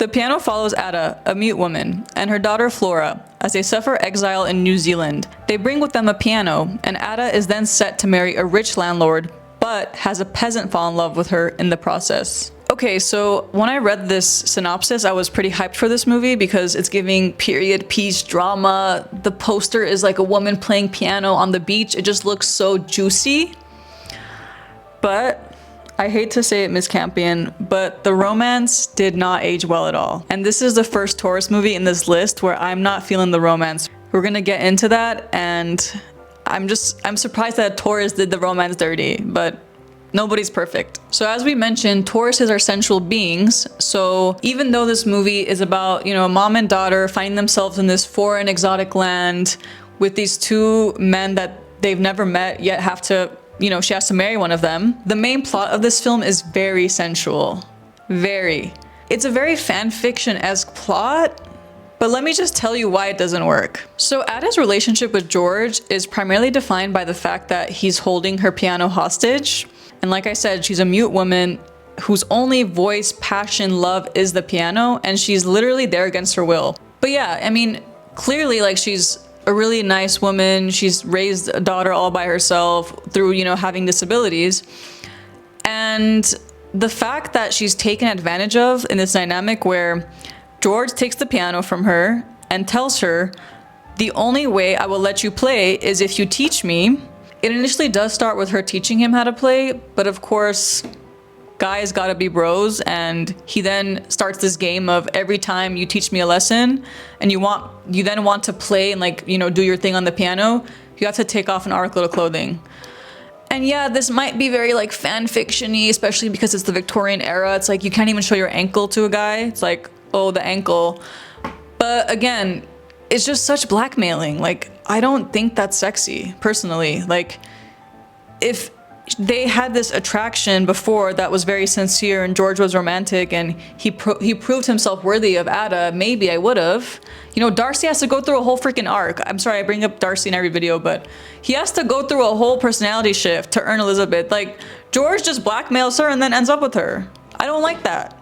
The piano follows Ada, a mute woman, and her daughter Flora, as they suffer exile in New Zealand. They bring with them a piano, and Ada is then set to marry a rich landlord, but has a peasant fall in love with her in the process. Okay, so when I read this synopsis, I was pretty hyped for this movie because it's giving period piece drama. The poster is like a woman playing piano on the beach. It just looks so juicy. But I hate to say it, Miss Campion, but the romance did not age well at all. And this is the first Taurus movie in this list where I'm not feeling the romance. We're gonna get into that, and I'm surprised that Taurus did the romance dirty, but nobody's perfect. So as we mentioned, Tauruses are sensual beings. So even though this movie is about, you know, a mom and daughter finding themselves in this foreign exotic land with these two men that they've never met yet have to, you know, she has to marry one of them. The main plot of this film is very sensual. Very. It's a very fan fiction-esque plot, but let me just tell you why it doesn't work. So Ada's relationship with George is primarily defined by the fact that he's holding her piano hostage. And like I said, she's a mute woman whose only voice, passion, love is the piano, and she's literally there against her will. But yeah, I mean, clearly, like, she's a really nice woman. She's raised a daughter all by herself through, you know, having disabilities. And the fact that she's taken advantage of in this dynamic where George takes the piano from her and tells her, the only way I will let you play is if you teach me. It initially does start with her teaching him how to play, but of course, guys gotta be bros, and he then starts this game of every time you teach me a lesson and you then want to play and, like, you know, do your thing on the piano, you have to take off an article of clothing. And yeah, this might be very like fan fiction-y, especially because it's the Victorian era. It's like you can't even show your ankle to a guy. It's like, oh, the ankle. But again, it's just such blackmailing. Like, I don't think that's sexy, personally. Like, if they had this attraction before that was very sincere and George was romantic and he proved himself worthy of Ada, maybe I would have. You know, Darcy has to go through a whole freaking arc. I'm sorry I bring up Darcy in every video, but he has to go through a whole personality shift to earn Elizabeth. Like, George just blackmails her and then ends up with her. I don't like that.